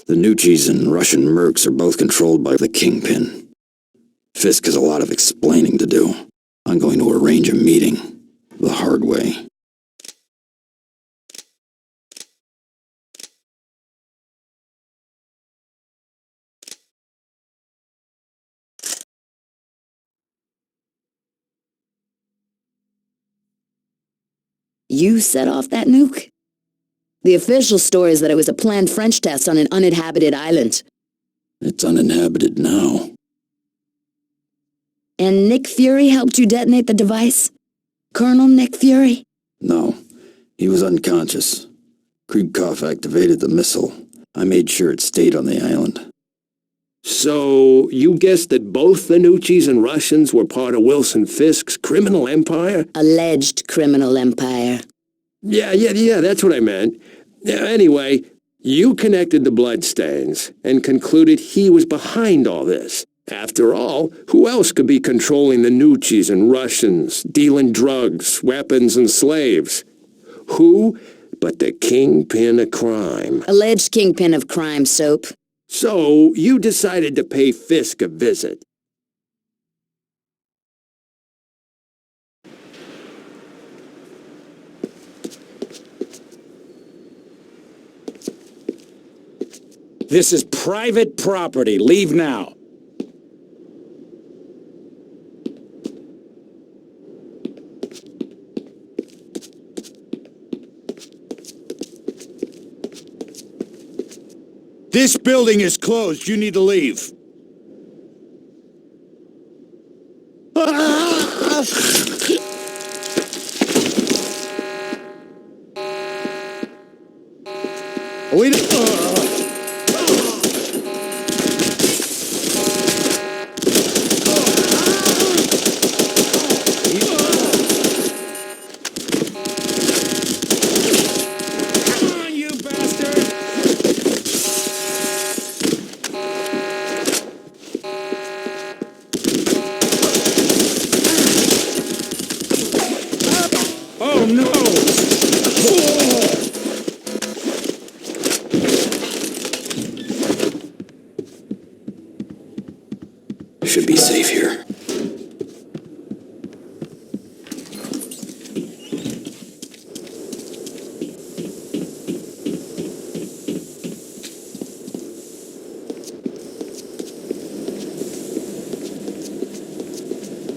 The Nucci's and Russian mercs are both controlled by the Kingpin. Fisk has a lot of explaining to do. I'm going to arrange a meeting. The hard way. You set off that nuke? The official story is that it was a planned French test on an uninhabited island. It's uninhabited now. And Nick Fury helped you detonate the device? Colonel Nick Fury? No, he was unconscious. Krigkov activated the missile. I made sure it stayed on the island. So, you guessed that both the Nucci's and Russians were part of Wilson Fisk's criminal empire? Alleged criminal empire. Yeah, that's what I meant. Anyway, you connected the bloodstains and concluded he was behind all this. After all, who else could be controlling the Nucci's and Russians, dealing drugs, weapons, and slaves? Who but the kingpin of crime? Alleged kingpin of crime, Soap. So, you decided to pay Fisk a visit. This is private property. Leave now. This building is closed. You need to leave. Should be safe here.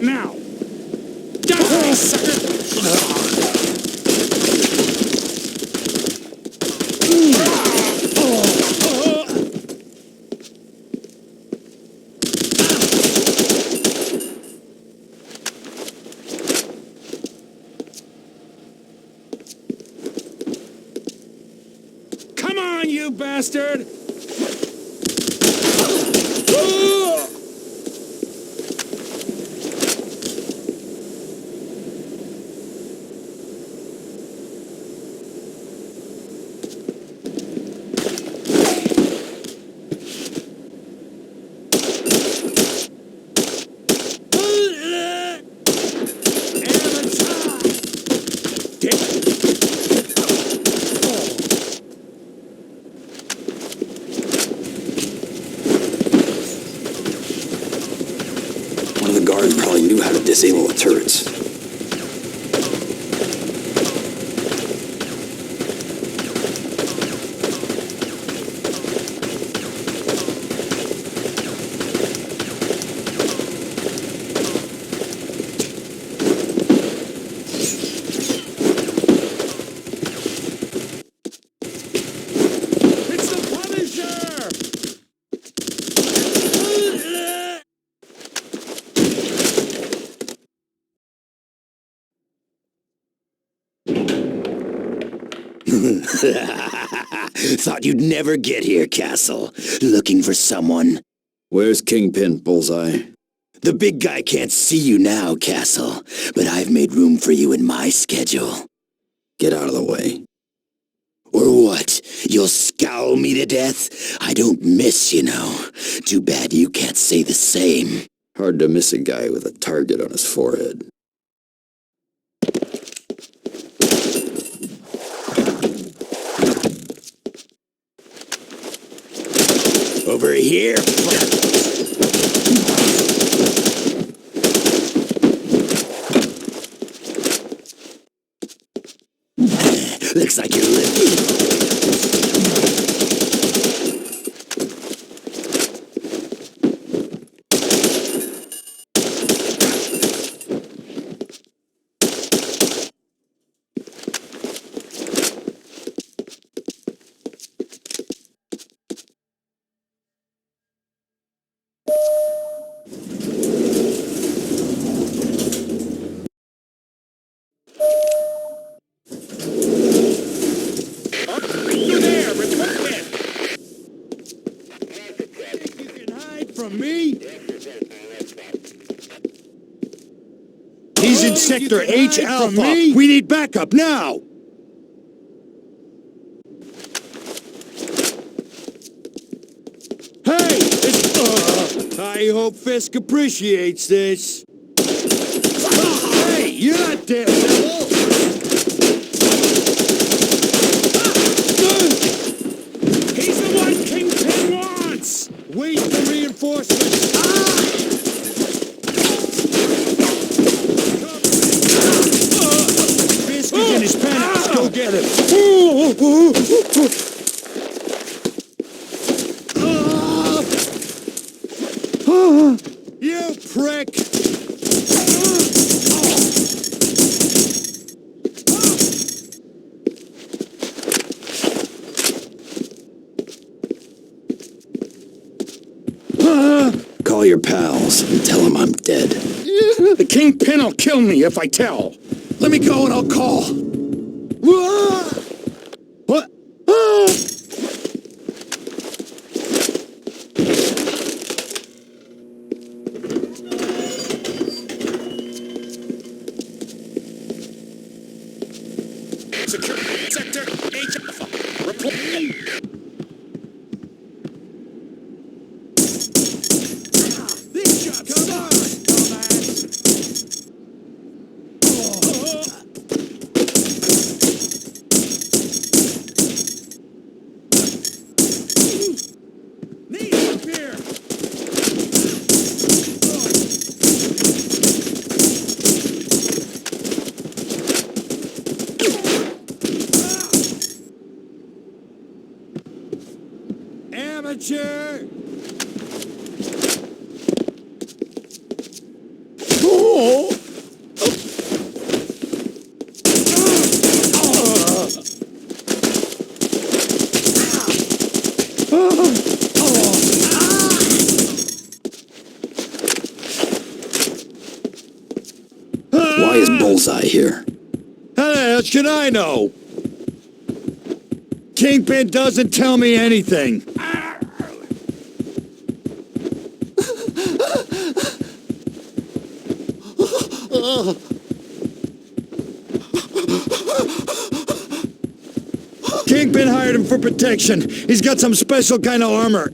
Now. Die, sucker! Come on, you bastard! One of the guards probably knew how to disable the turrets. Thought you'd never get here, Castle. Looking for someone. Where's Kingpin, Bullseye? The big guy can't see you now, Castle, but I've made room for you in my schedule. Get out of the way. Or what? You'll scowl me to death? I don't miss, you know. Too bad you can't say the same. Hard to miss a guy with a target on his forehead. Over here. Looks like you're living. He's in Sector H Alpha. We need backup now. Hey! I hope Fisk appreciates this. Hey, you're not dead, devil. He's the one Kingpin wants. Wait for reinforcements. Fisk is in his pants. Go get him. You prick! Call your pals and tell them I'm dead. The Kingpin will kill me if I tell. Let me go and I'll call. What? Sector H Alpha. Report. This shot, come on, dumbass. Need up here. Amateur! Oh! Why is Bullseye here? How the hell should I know? Kingpin doesn't tell me anything. Kingpin hired him for protection. He's got some special kind of armor.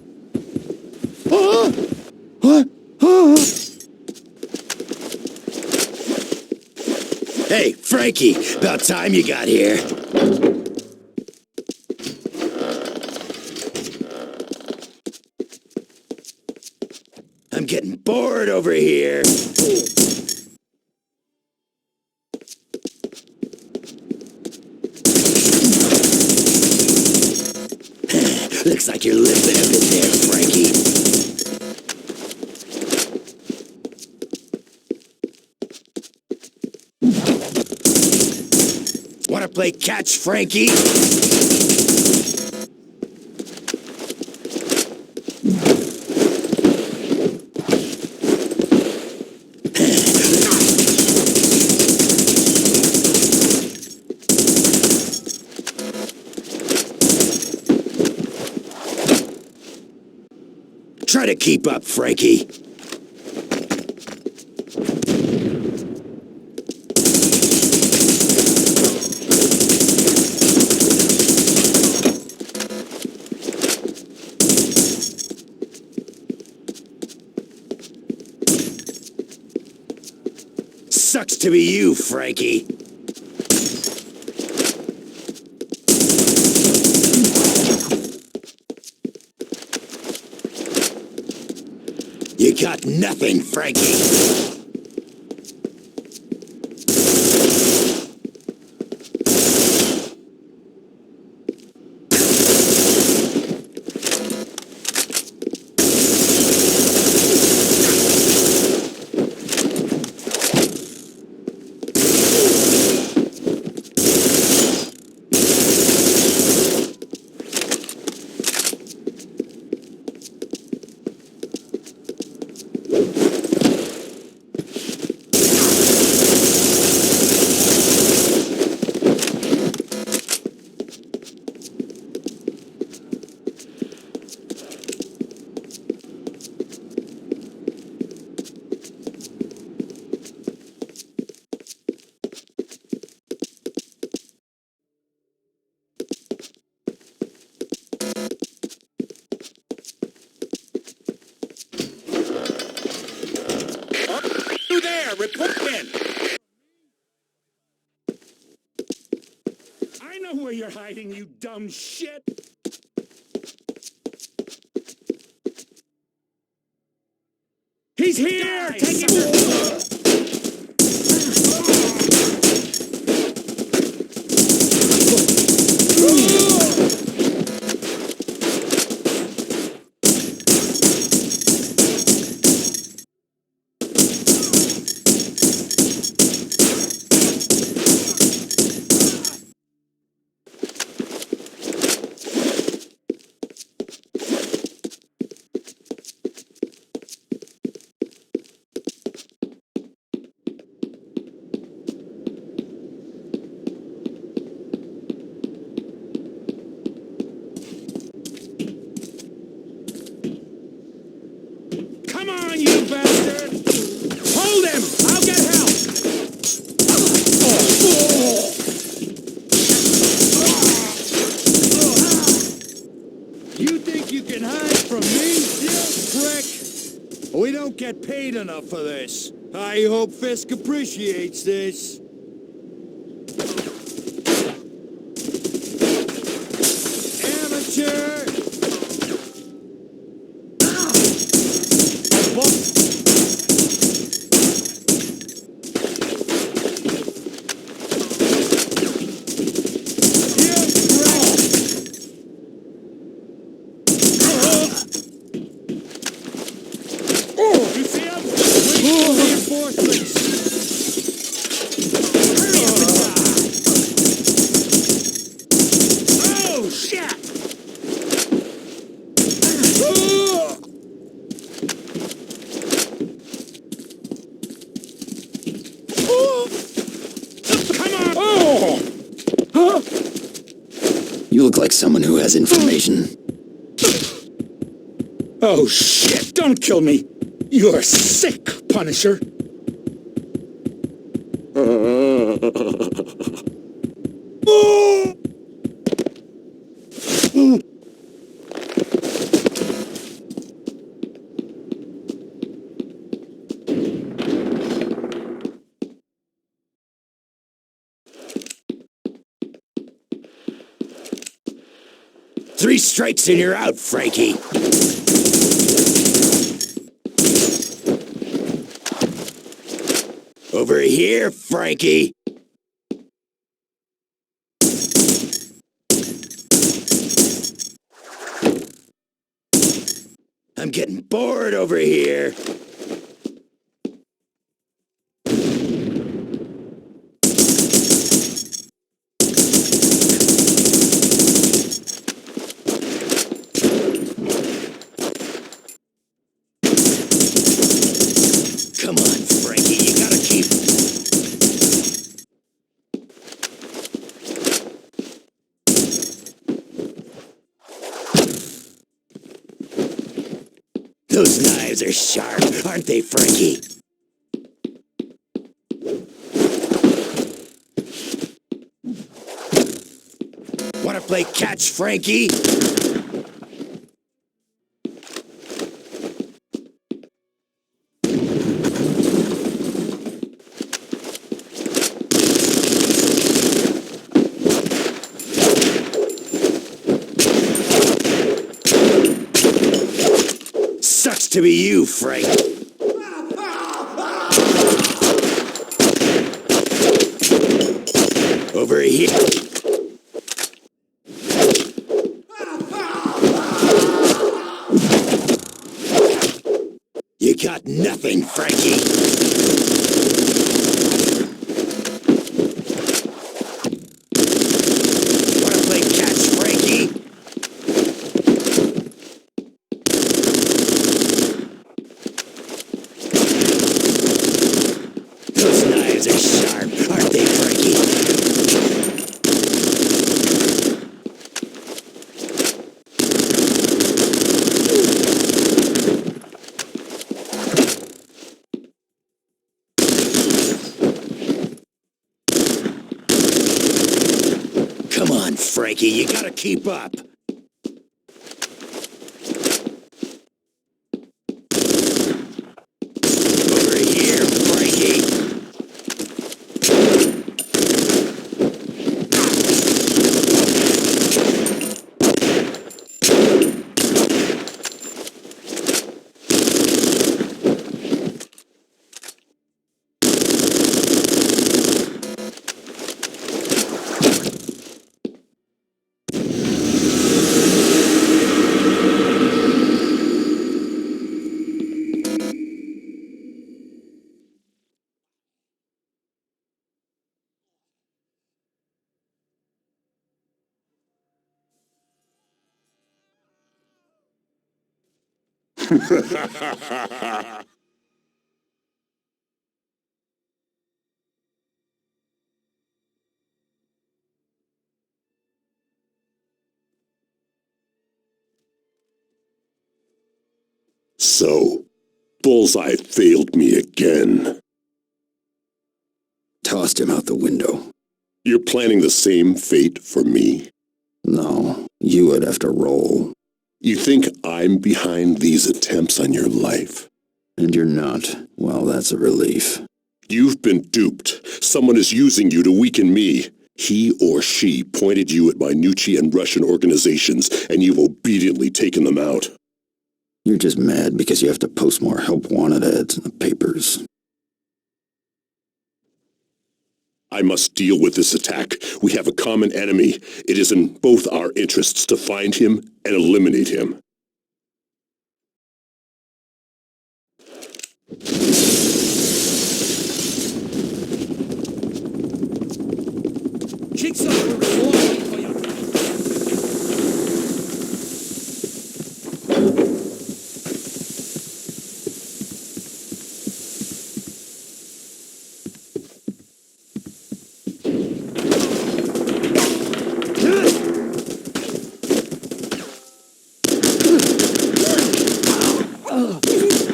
Hey, Frankie, about time you got here. I'm getting bored over here. Looks like you're living a bit there, Frankie. Wanna play catch, Frankie? Try to keep up, Frankie. Sucks to be you, Frankie. got nothing, Frankie. You there, report in. I know where you're hiding, you dumb shit. He's here! Take him! Come on, you bastard! Hold him! I'll get help! You think you can hide from me, you prick? We don't get paid enough for this. I hope Fisk appreciates this. Amateur! You see him? Wait for reinforcements. Hurry up and die. Oh, shit! Come on! You look like someone who has information. Oh, shit! Don't kill me! You're sick, Punisher! Three strikes and you're out, Frankie. Over here, Frankie. I'm getting bored over here. Come on, Frankie, you gotta keep... Those knives are sharp, aren't they, Frankie? Wanna play catch, Frankie? Sucks Has to be you, Frank. Over here. You got nothing, Frankie. Wanna play catch, Frankie? Those knives are sharp, aren't they, Frankie? Come on, Frankie, you gotta keep up. Over here, Frankie. So, Bullseye failed me again. Tossed him out the window. You're planning the same fate for me? No, you would have to roll. You think I'm behind these attempts on your life? And you're not. Well, that's a relief. You've been duped. Someone is using you to weaken me. He or she pointed you at Minucci and Russian organizations, and you've obediently taken them out. You're just mad because you have to post more help wanted ads in the papers. I must deal with this attack. We have a common enemy. It is in both our interests to find him and eliminate him.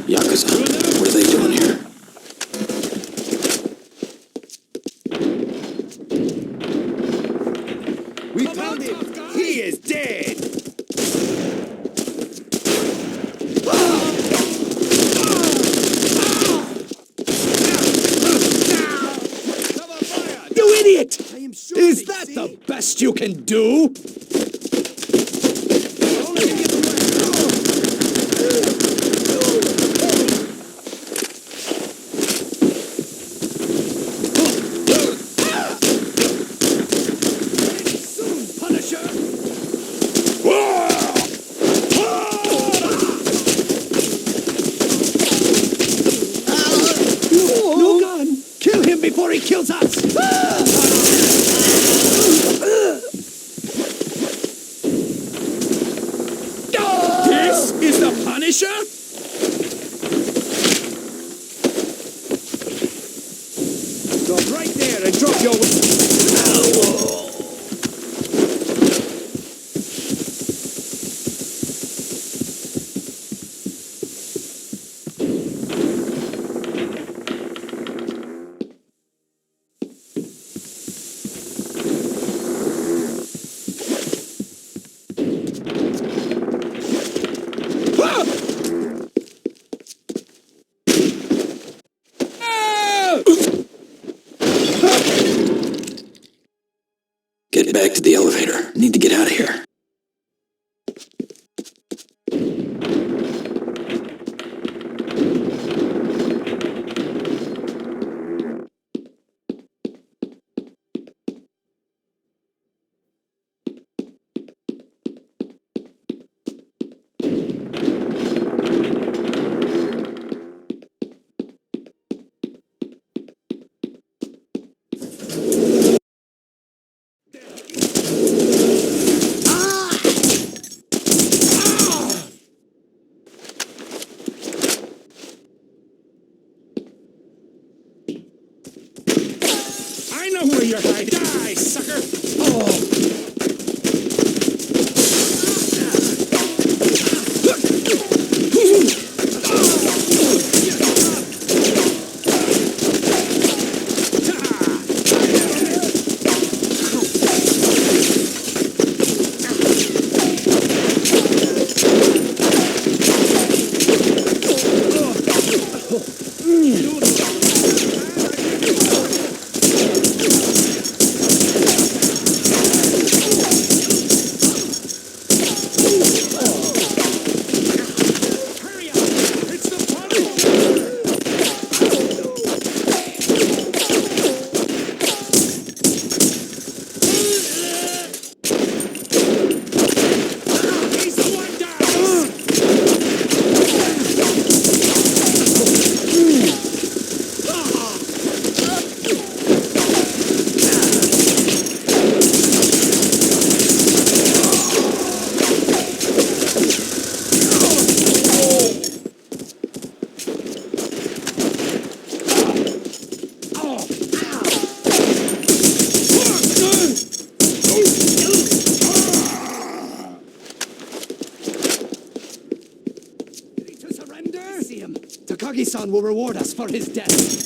Yakuza, what are they doing here? We found him! He is dead! You idiot! Is that the best you can do? Before he kills us! This is the Punisher? Stop right there and drop your... Get back to the elevator. Need to get out of here. Takagi-san will reward us for his death.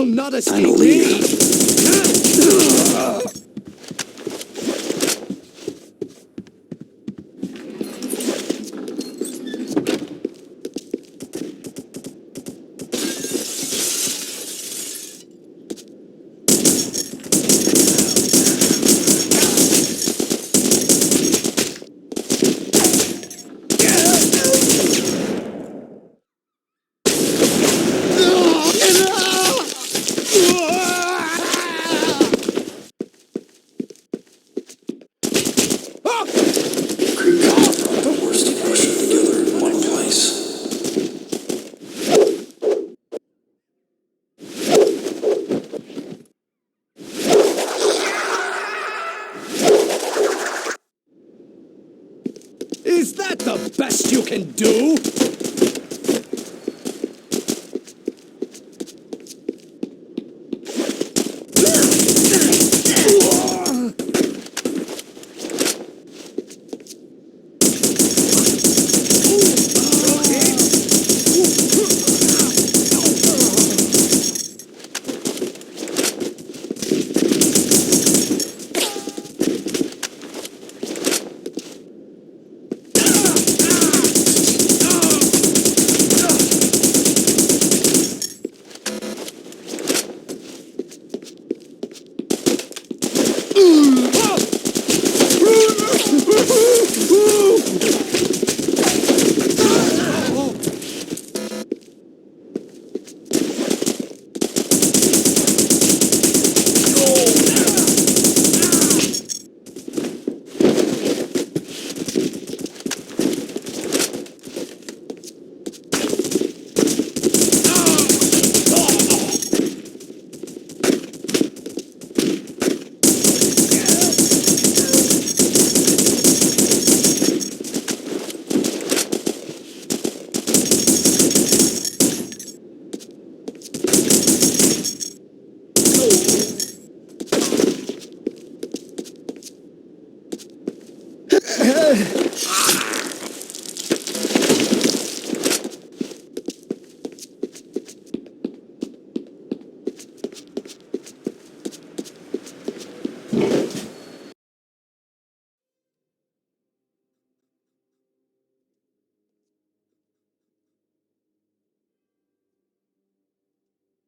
Not escape me. Is that the best you can do?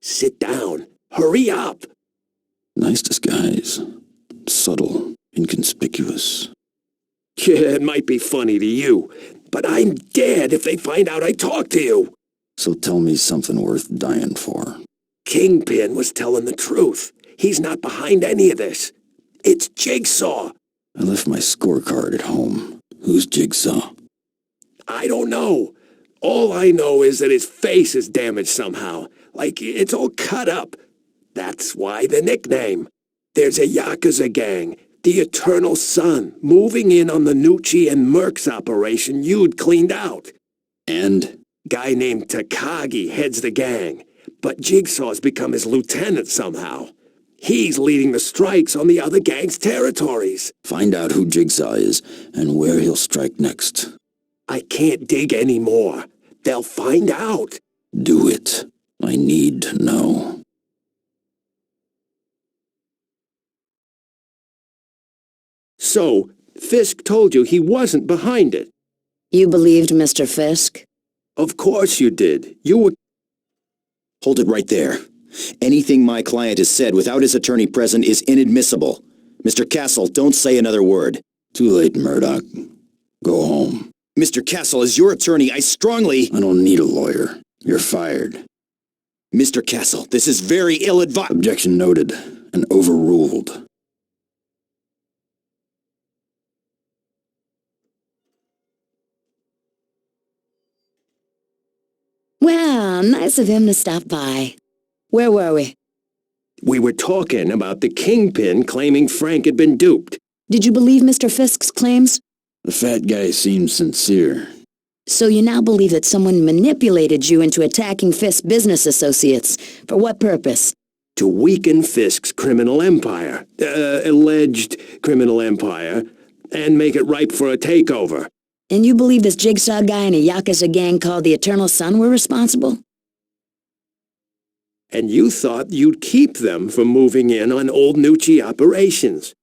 Sit down. Hurry up. Nice disguise. Subtle, inconspicuous. Yeah, it might be funny to you, but I'm dead if they find out I talked to you. So tell me something worth dying for. Kingpin was telling the truth. He's not behind any of this. It's Jigsaw. I left my scorecard at home. Who's Jigsaw? I don't know. All I know is that his face is damaged somehow. Like it's all cut up. That's why the nickname. There's a Yakuza gang, the Eternal Sun, moving in on the Nucci and Mercs operation you'd cleaned out. And? Guy named Takagi heads the gang, but Jigsaw's become his lieutenant somehow. He's leading the strikes on the other gang's territories. Find out who Jigsaw is and where he'll strike next. I can't dig any more. They'll find out. Do it. I need to know. So, Fisk told you he wasn't behind it. You believed Mr. Fisk? Of course you did. You were... Hold it right there. Anything my client has said without his attorney present is inadmissible. Mr. Castle, don't say another word. Too late, Murdoch. Go home. Mr. Castle, as your attorney, I strongly... I don't need a lawyer. You're fired. Mr. Castle, this is very ill-advised... Objection noted and overruled. Well, nice of him to stop by. Where were we? We were talking about the kingpin claiming Frank had been duped. Did you believe Mr. Fisk's claims? The fat guy seemed sincere. So you now believe that someone manipulated you into attacking Fisk's business associates. For what purpose? To weaken Fisk's criminal empire, alleged criminal empire, and make it ripe for a takeover. And you believe this jigsaw guy and a Yakuza gang called the Eternal Sun were responsible? And you thought you'd keep them from moving in on old Nucci operations.